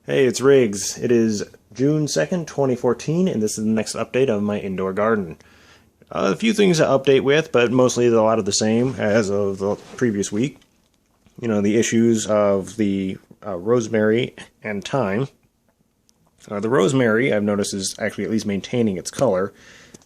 Hey, it's Riggs. It is June 2nd, 2014, and this is the next update of my indoor garden. A few things to update with, but mostly a lot of the same as of the previous week. You know, the issues of the rosemary and thyme. The rosemary, I've noticed, is actually at least maintaining its color.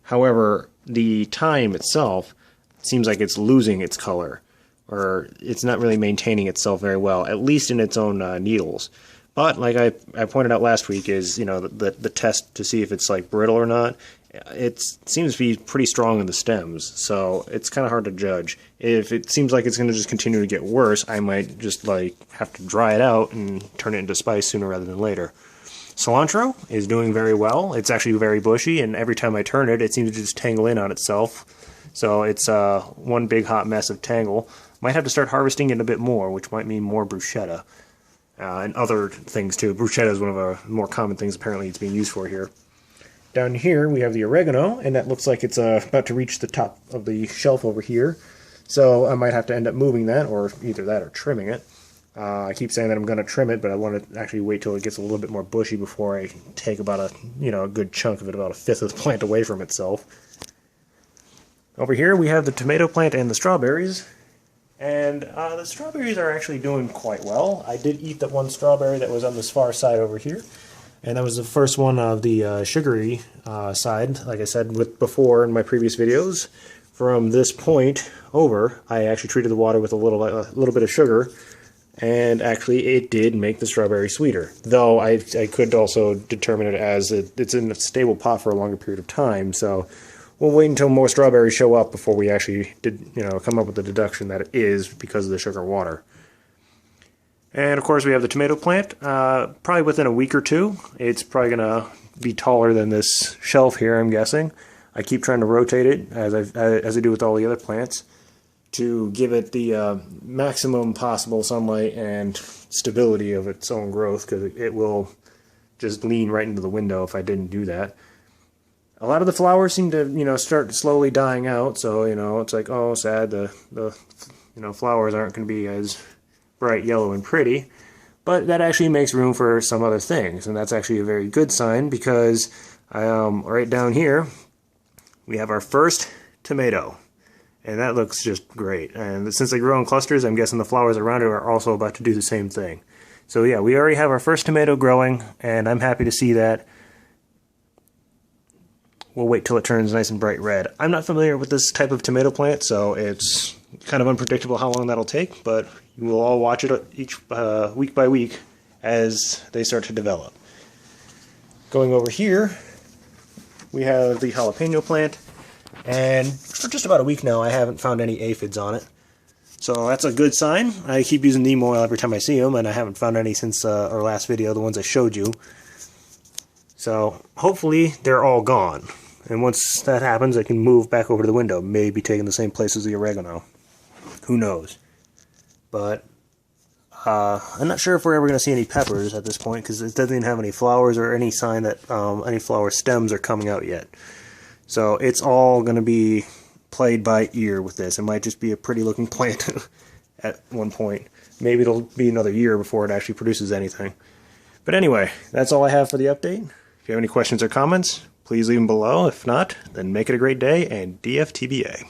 However, the thyme itself seems like it's losing its color, or it's not really maintaining itself very well, at least in its own needles. But, like I pointed out last week, is, you know, the test to see if it's, like, brittle or not. It seems to be pretty strong in the stems, so it's kind of hard to judge. If it seems like it's going to just continue to get worse, I might just, like, have to dry it out and turn it into spice sooner rather than later. Cilantro is doing very well. It's actually very bushy, and every time I turn it, it seems to just tangle in on itself. So it's one big hot mess of tangle. Might have to start harvesting it a bit more, which might mean more bruschetta. And other things too. Bruschetta is one of our more common things apparently it's being used for here. Down here we have the oregano, and that looks like it's about to reach the top of the shelf over here. So I might have to end up moving that, or either that or trimming it. I keep saying that I'm going to trim it, but I want to actually wait till it gets a little bit more bushy before I take about a good chunk of it, about a fifth of the plant away from itself. Over here we have the tomato plant and the strawberries. And the strawberries are actually doing quite well. I did eat that one strawberry that was on this far side over here. And that was the first one of the sugary side, like I said before in my previous videos. From this point over, I actually treated the water with a little bit of sugar. And actually it did make the strawberry sweeter. Though I could also determine it as it's in a stable pot for a longer period of time. So we'll wait until more strawberries show up before we actually come up with the deduction that it is because of the sugar water. And of course we have the tomato plant. Probably within a week or two, it's probably going to be taller than this shelf here, I'm guessing. I keep trying to rotate it, as I do with all the other plants, to give it the maximum possible sunlight and stability of its own growth, because it will just lean right into the window if I didn't do that. A lot of the flowers seem to, start slowly dying out, so, it's like, oh, sad, the flowers aren't going to be as bright yellow and pretty, but that actually makes room for some other things, and that's actually a very good sign, because right down here, we have our first tomato, and that looks just great, and since they grow in clusters, I'm guessing the flowers around it are also about to do the same thing. So yeah, we already have our first tomato growing, and I'm happy to see that. We'll wait till it turns nice and bright red. I'm not familiar with this type of tomato plant, so it's kind of unpredictable how long that'll take, but we'll all watch it each week by week as they start to develop. Going over here, we have the jalapeno plant, and for just about a week now I haven't found any aphids on it. So that's a good sign. I keep using neem oil every time I see them, and I haven't found any since our last video, the ones I showed you. So hopefully they're all gone. And once that happens, I can move back over to the window, maybe taking the same place as the oregano. Who knows? But I'm not sure if we're ever going to see any peppers at this point, because it doesn't even have any flowers or any sign that any flower stems are coming out yet. So it's all going to be played by ear with this. It might just be a pretty looking plant at one point. Maybe it'll be another year before it actually produces anything. But anyway, that's all I have for the update. If you have any questions or comments, please leave them below. If not, then make it a great day, and DFTBA.